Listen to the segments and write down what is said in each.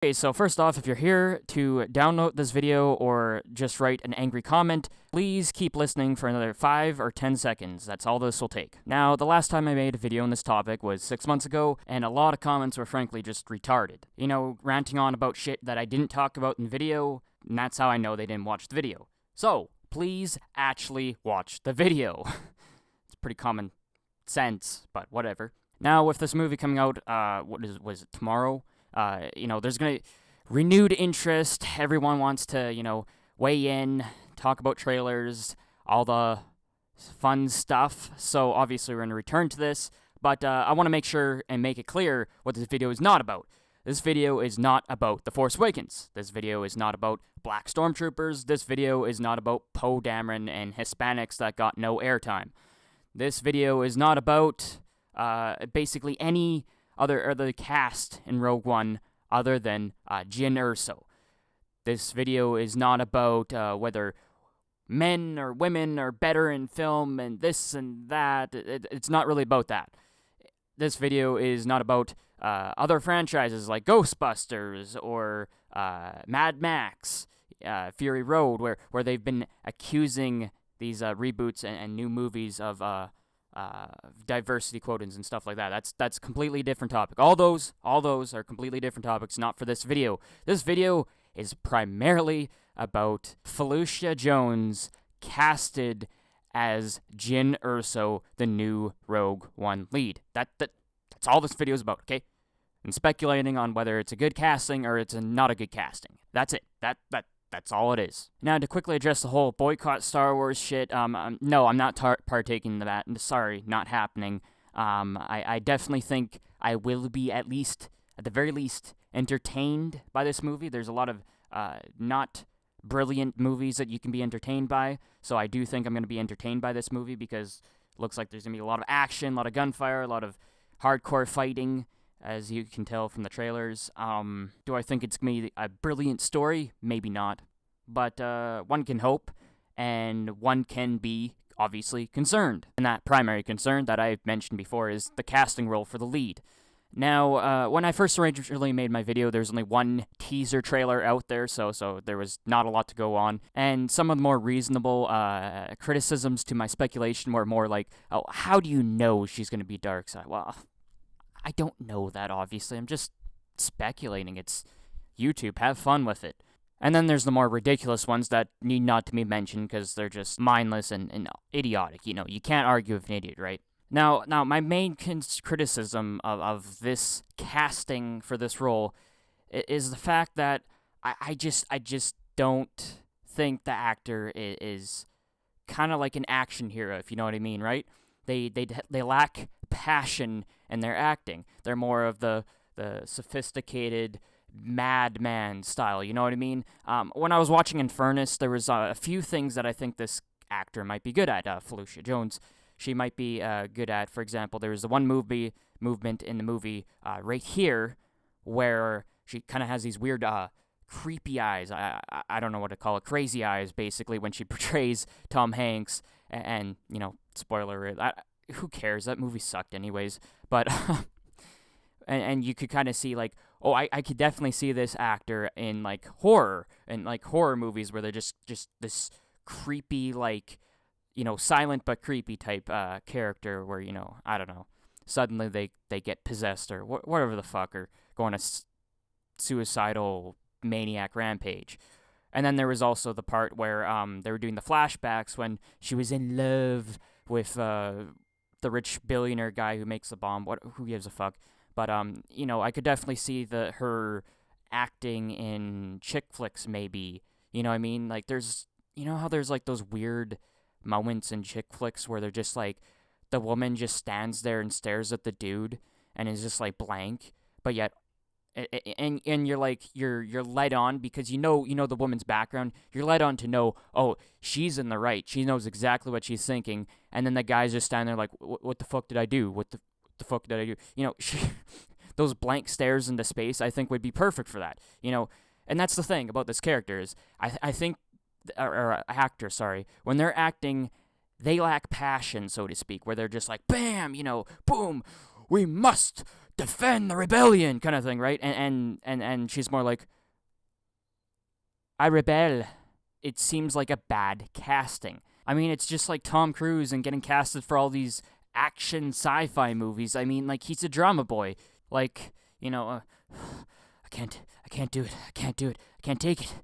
Okay, so first off, if you're here to download this video or just write an angry comment, please keep listening for another 5 or 10 seconds. That's all this will take. Now, the last time I made a video on this topic was 6 months ago, and a lot of comments were frankly just retarded. You know, ranting on about shit that I didn't talk about in the video, and that's how I know they didn't watch the video. So, please actually watch the video. It's pretty common sense, but whatever. Now, with this movie coming out, was it tomorrow? There's gonna renewed interest. Everyone wants to, weigh in, talk about trailers, all the fun stuff. So obviously we're gonna return to this, but I want to make sure and make it clear what this video is not about. This video is not about The Force Awakens. This video is not about black stormtroopers. This video is not about Poe Dameron and Hispanics that got no airtime. This video is not about basically any other cast in Rogue One other than Jyn Erso. This video is not about whether men or women are better in film and this and that. It's not really about that. This video is not about other franchises like Ghostbusters or Mad Max, Fury Road, where they've been accusing these reboots and new movies of diversity quotas and stuff like that. That's a completely different topic. All those are completely different topics, not for this video. This video is primarily about Felicia Jones casted as Jyn Erso, the new Rogue One lead. That's all this video is about, okay? And speculating on whether it's a good casting or it's not a good casting. That's it. That's all it is. Now, to quickly address the whole boycott Star Wars shit, no, I'm not partaking in that. Sorry, not happening. I definitely think I will be at the very least, entertained by this movie. There's a lot of not brilliant movies that you can be entertained by, so I do think I'm going to be entertained by this movie because it looks like there's going to be a lot of action, a lot of gunfire, a lot of hardcore fighting, as you can tell from the trailers. Do I think it's going to be a brilliant story? Maybe not. But one can hope, and one can be, obviously, concerned. And that primary concern that I've mentioned before is the casting role for the lead. Now, when I first originally made my video, there was only one teaser trailer out there, so there was not a lot to go on. And some of the more reasonable criticisms to my speculation were more like, oh, how do you know she's going to be Darkseid? Well, I don't know that, obviously. I'm just speculating. It's YouTube. Have fun with it. And then there's the more ridiculous ones that need not to be mentioned because they're just mindless and idiotic. You can't argue with an idiot, right? Now, my main criticism of this casting for this role is the fact that I just don't think the actor is kind of like an action hero, if you know what I mean, right? They lack passion in their acting. They're more of the sophisticated madman style, you know what I mean? When I was watching Infernus, there was a few things that I think this actor might be good at. Felicia Jones, she might be good at. For example, there was the one movement in the movie right here where she kind of has these weird creepy eyes. I don't know what to call it. Crazy eyes, basically, when she portrays Tom Hanks. And spoiler, who cares? That movie sucked anyways. But and you could kind of see like, oh, I could definitely see this actor in like horror movies where they're just this creepy, like, silent but creepy type character where, I don't know, suddenly they get possessed or whatever the fuck, or go on a suicidal maniac rampage. And then there was also the part where they were doing the flashbacks when she was in love with the rich billionaire guy who makes the bomb. Who gives a fuck? But I could definitely see her acting in chick flicks, maybe. You know what I mean? Like there's how there's like those weird moments in chick flicks where they're just like the woman just stands there and stares at the dude and is just like blank, but yet and you're like you're led on because you know the woman's background. You're led on to know, oh, she's in the right. She knows exactly what she's thinking, and then the guy's just standing there like, what the fuck did I do? What the fuck did I do? Those blank stares into space, I think, would be perfect for that. And that's the thing about this character is I think, or actor, sorry, when they're acting, they lack passion, so to speak, where they're just like, bam, boom, we must defend the rebellion kind of thing, right? And she's more like, I rebel. It seems like a bad casting. I mean, it's just like Tom Cruise and getting casted for all these action sci-fi movies. I mean, like, he's a drama boy. Like, you know, I can't do it. I can't do it. I can't take it.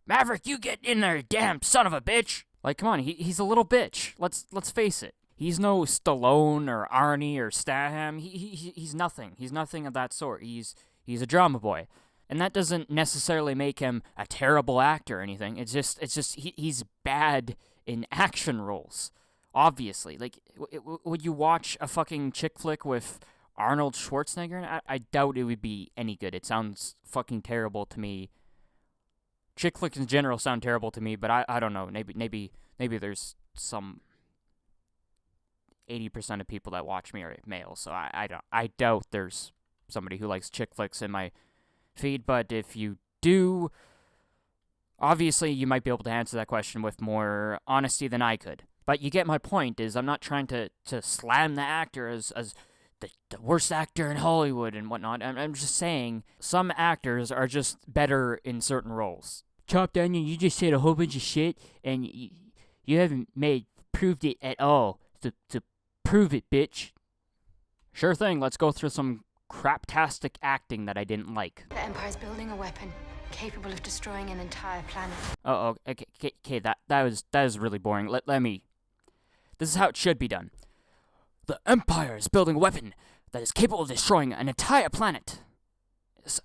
Maverick, you get in there, damn son of a bitch. Like, come on, he's a little bitch. Let's face it. He's no Stallone or Arnie or Statham. He's nothing. He's nothing of that sort. He's a drama boy. And that doesn't necessarily make him a terrible actor or anything. It's just he's bad in action roles. Obviously, like, would you watch a fucking chick flick with Arnold Schwarzenegger? I doubt it would be any good. It sounds fucking terrible to me. Chick flicks in general sound terrible to me, but I don't know. Maybe there's some 80% of people that watch me are male, so I doubt there's somebody who likes chick flicks in my feed. But if you do, obviously you might be able to answer that question with more honesty than I could. But you get my point. Is I'm not trying to slam the actor as the worst actor in Hollywood and whatnot. I'm just saying some actors are just better in certain roles. Chopped Onion, you just said a whole bunch of shit, and you haven't proved it at all. So prove it, bitch. Sure thing. Let's go through some craptastic acting that I didn't like. The Empire's building a weapon capable of destroying an entire planet. Oh, okay. That was really boring. Let me. This is how it should be done. The Empire is building a weapon that is capable of destroying an entire planet.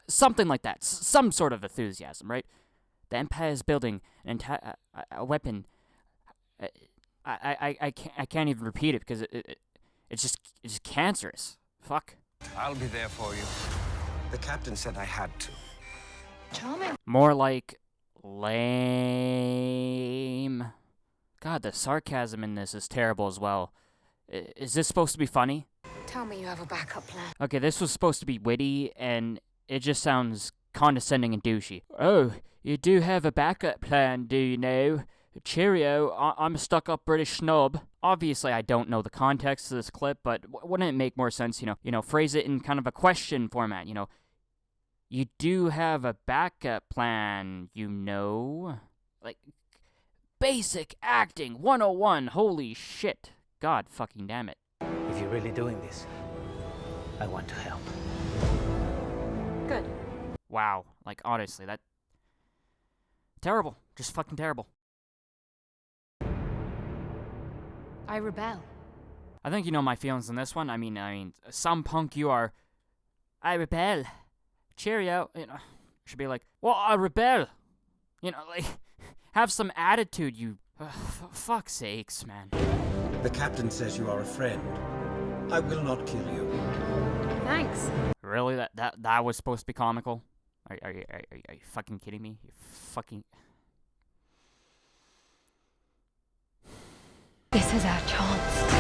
Something like that. Some sort of enthusiasm, right? The Empire is building an entire a weapon. I can't even repeat it because it's just cancerous. Fuck. I'll be there for you. The captain said I had to. Charming. More like lame. God, the sarcasm in this is terrible as well. Is this supposed to be funny? Tell me you have a backup plan. Okay, this was supposed to be witty, and it just sounds condescending and douchey. Oh, you do have a backup plan, do you know? Cheerio, I'm a stuck-up British snob. Obviously, I don't know the context of this clip, but wouldn't it make more sense, you know, phrase it in kind of a question format, you know? You do have a backup plan, you know? Like, basic acting 101, holy shit. God fucking damn it. If you're really doing this, I want to help. Good. Wow, like, honestly, that... terrible. Just fucking terrible. I rebel. I think you know my feelings on this one. I mean, some punk you are. I rebel. Cheerio. You know, should be like, well, I rebel. You know, like, have some attitude, you... fuck's sakes, man. The captain says you are a friend. I will not kill you. Thanks. Really? That was supposed to be comical? Are you fucking kidding me? You fucking... This is our chance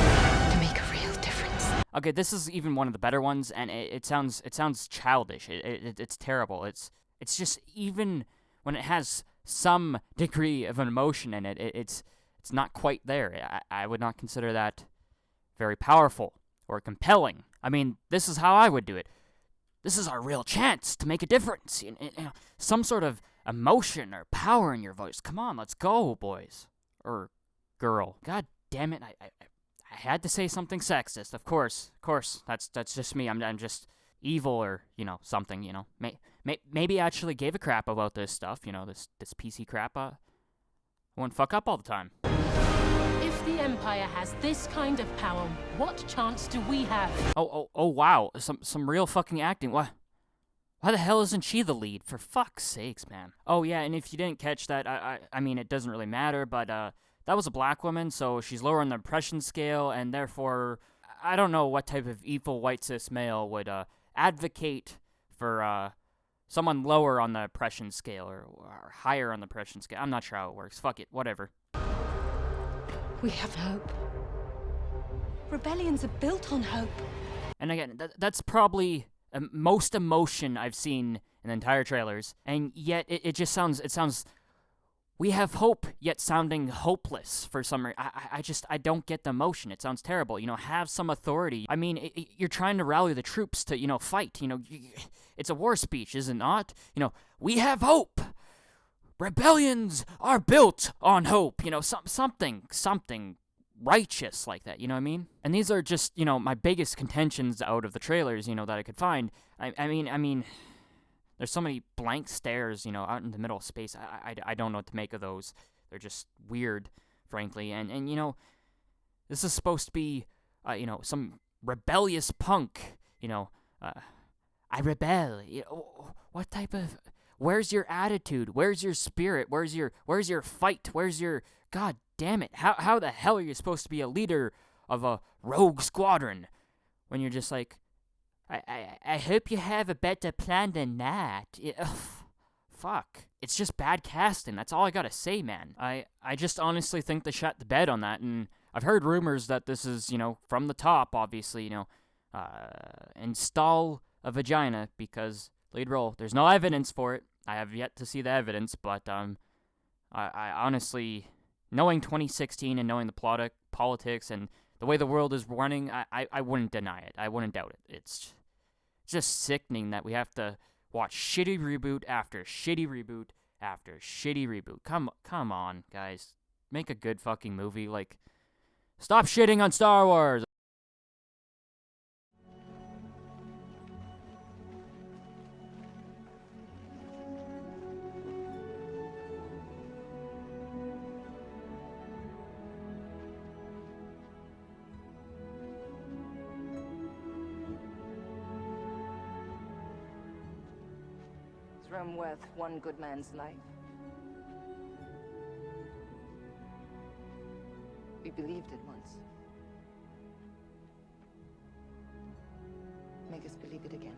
to make a real difference. Okay, this is even one of the better ones, and it sounds childish. It's terrible. It's just, even when it has some degree of an emotion in it, it's not quite there. I would not consider that very powerful or compelling. I mean, this is how I would do it. This is our real chance to make a difference. You know, some sort of emotion or power in your voice. Come on, let's go, boys. Or girl. God damn it, I had to say something sexist. Of course. That's just me. I'm just evil or, you know, something, you know. Maybe I actually gave a crap about this stuff, you know, this PC crap. I wouldn't fuck up all the time. If the Empire has this kind of power, what chance do we have? Oh, wow. Some real fucking acting. Why the hell isn't she the lead? For fuck's sakes, man. Oh, yeah, and if you didn't catch that, I mean, it doesn't really matter, but, that was a black woman, so she's lower on the impression scale, and therefore, I don't know what type of evil white cis male would, advocate for, someone lower on the impression scale, or higher on the impression scale. I'm not sure how it works. Fuck it, whatever. We have hope. Rebellions are built on hope. And again, that's probably most emotion I've seen in the entire trailers, and yet it just sounds we have hope, yet sounding hopeless for some reason. I don't get the emotion. It sounds terrible. You know, have some authority. I mean, you're trying to rally the troops to, you know, fight. You know, it's a war speech, is it not? You know, we have hope. Rebellions are built on hope. You know, something righteous like that, you know what I mean? And these are just, you know, my biggest contentions out of the trailers, you know, that I could find. I mean, there's so many blank stares, you know, out in the middle of space. I don't know what to make of those. They're just weird, frankly. And you know, this is supposed to be, you know, some rebellious punk, you know, I rebel. You know, what type of... Where's your attitude? Where's your spirit? Where's your fight? Where's your... God damn it. How the hell are you supposed to be a leader of a rogue squadron when you're just like, I hope you have a better plan than that. Fuck. It's just bad casting. That's all I gotta say, man. I just honestly think they shot the bed on that, and I've heard rumors that this is, you know, from the top, obviously, you know, install a vagina, because lead role. There's no evidence for it. I have yet to see the evidence, but I honestly, knowing 2016 and knowing the politics and the way the world is running, I wouldn't deny it. I wouldn't doubt it. It's just sickening that we have to watch shitty reboot after shitty reboot after shitty reboot. Come on, guys. Make a good fucking movie. Like, stop shitting on Star Wars. Is Rome worth one good man's life? We believed it once. Make us believe it again.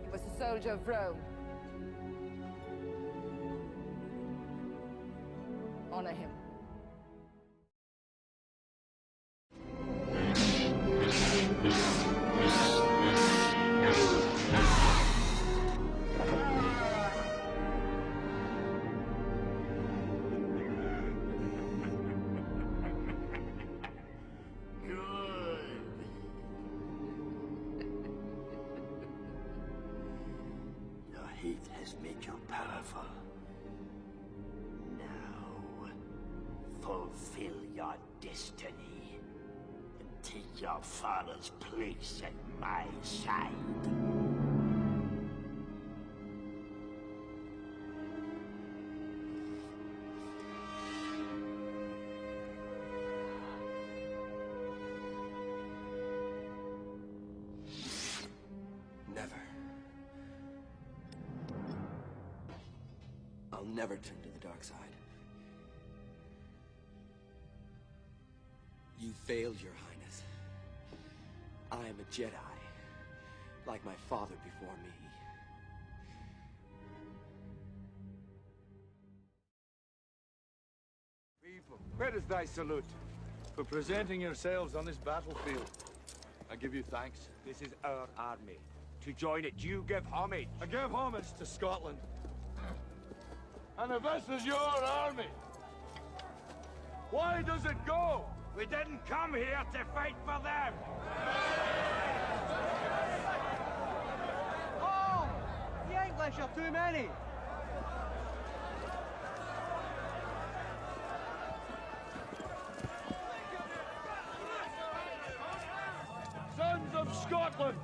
He was a soldier of Rome. Honor him. Hate has made you powerful. Now, fulfill your destiny and take your father's place at my side. Never. I'll never turn to the dark side. You failed, Your Highness. I am a Jedi, like my father before me. People, where is thy salute for presenting yourselves on this battlefield? I give you thanks. This is our army. To join it, you give homage. I give homage to Scotland. And if this is your army, why does it go? We didn't come here to fight for them. Oh! The English are too many. Sons of Scotland,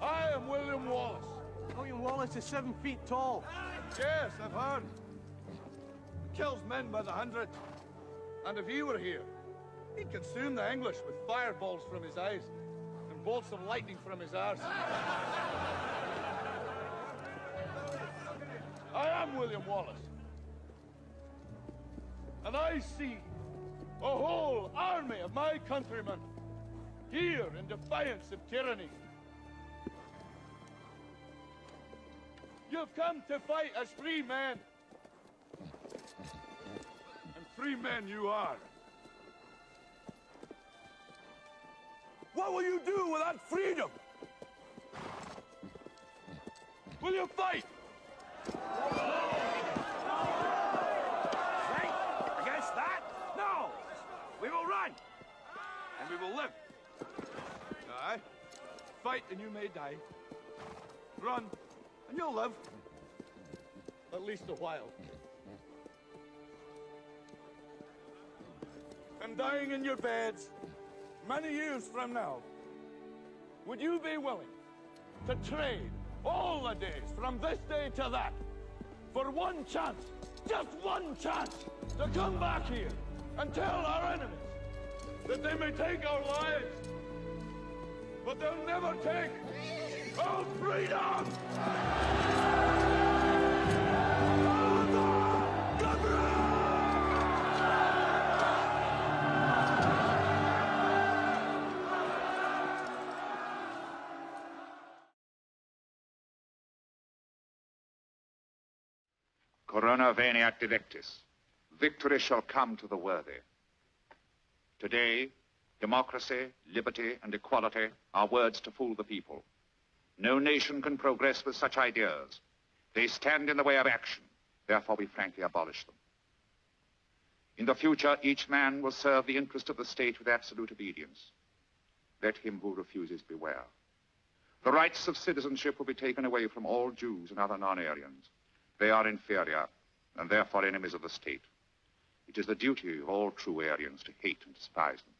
I am William Wallace. William Wallace is 7 feet tall. Yes, I've heard. He kills men by the hundred. And if he were here, he'd consume the English with fireballs from his eyes and bolts of lightning from his arse. I am William Wallace. And I see a whole army of my countrymen here in defiance of tyranny. You've come to fight as free men. And free men you are. What will you do without freedom? Will you fight? Fight against that? No! We will run! And we will live. Aye. Fight and you may die. Run and you'll live. At least a while. And dying in your beds many years from now, would you be willing to trade all the days from this day to that for one chance, just one chance, to come back here and tell our enemies that they may take our lives, but they'll never take our freedom? Corona veniat dilectis. Victory shall come to the worthy. Today, democracy, liberty, and equality are words to fool the people. No nation can progress with such ideas. They stand in the way of action. Therefore, we frankly abolish them. In the future, each man will serve the interest of the state with absolute obedience. Let him who refuses beware. The rights of citizenship will be taken away from all Jews and other non-Aryans. They are inferior, and therefore enemies of the state. It is the duty of all true Aryans to hate and despise them.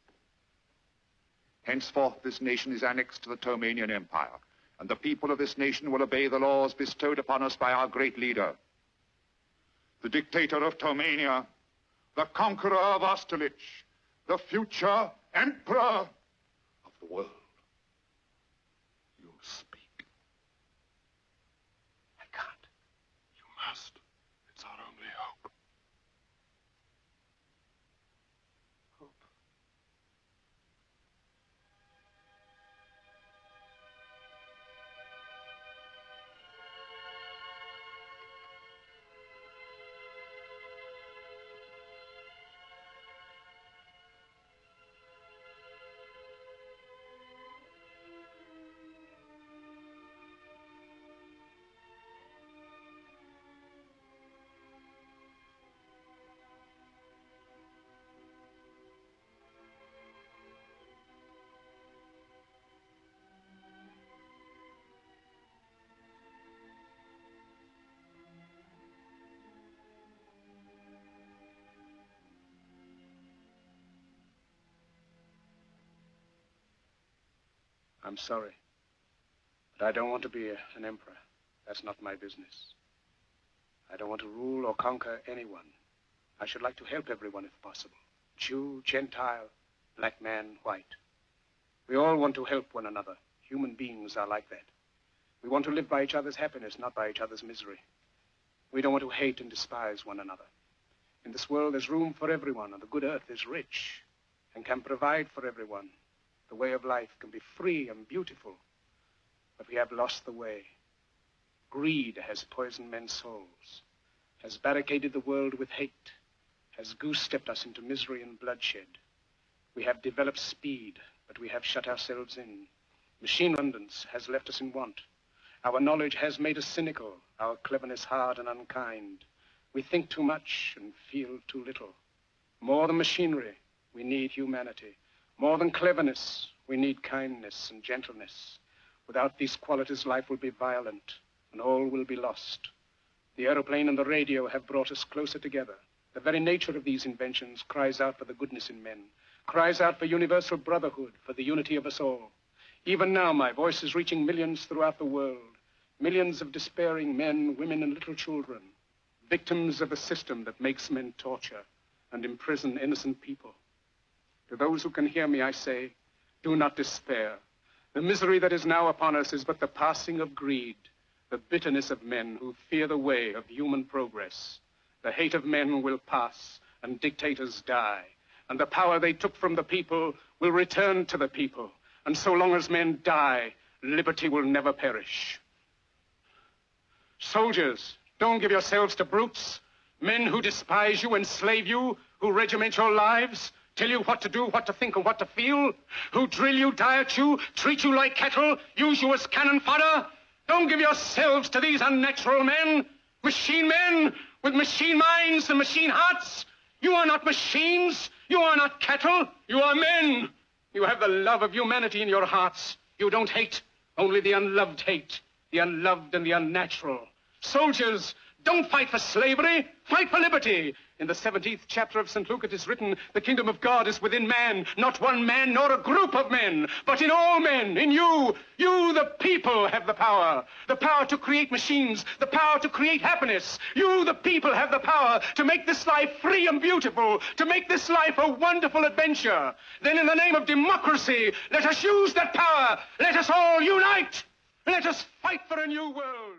Henceforth, this nation is annexed to the Tomanian Empire, and the people of this nation will obey the laws bestowed upon us by our great leader, the dictator of Tomania, the conqueror of Austerlitz, the future emperor of the world. You speak. I can't. You must. It's our only hope. Hope. I'm sorry, but I don't want to be an emperor. That's not my business. I don't want to rule or conquer anyone. I should like to help everyone if possible. Jew, Gentile, black man, white. We all want to help one another. Human beings are like that. We want to live by each other's happiness, not by each other's misery. We don't want to hate and despise one another. In this world, there's room for everyone, and the good earth is rich and can provide for everyone. The way of life can be free and beautiful, but we have lost the way. Greed has poisoned men's souls, has barricaded the world with hate, has goose-stepped us into misery and bloodshed. We have developed speed, but we have shut ourselves in. Machine abundance has left us in want. Our knowledge has made us cynical, our cleverness hard and unkind. We think too much and feel too little. More than machinery, we need humanity. More than cleverness, we need kindness and gentleness. Without these qualities, life will be violent, and all will be lost. The aeroplane and the radio have brought us closer together. The very nature of these inventions cries out for the goodness in men, cries out for universal brotherhood, for the unity of us all. Even now, my voice is reaching millions throughout the world, millions of despairing men, women, and little children, victims of a system that makes men torture and imprison innocent people. To those who can hear me, I say, do not despair. The misery that is now upon us is but the passing of greed, the bitterness of men who fear the way of human progress. The hate of men will pass, and dictators die, and the power they took from the people will return to the people. And so long as men die, liberty will never perish. Soldiers, don't give yourselves to brutes, men who despise you, enslave you, who regiment your lives, tell you what to do, what to think, and what to feel, who drill you, diet you, treat you like cattle, use you as cannon fodder. Don't give yourselves to these unnatural men with machine minds and machine hearts. You are not machines. You are not cattle. You are men. You have the love of humanity in your hearts. You don't hate. Only the unloved hate. The unloved and the unnatural. Soldiers, don't fight for slavery. Fight for liberty. In the 17th chapter of St. Luke it is written, the kingdom of God is within man, not one man nor a group of men, but in all men, in you. You, the people, have the power to create machines, the power to create happiness. You, the people, have the power to make this life free and beautiful, to make this life a wonderful adventure. Then in the name of democracy, let us use that power. Let us all unite. Let us fight for a new world.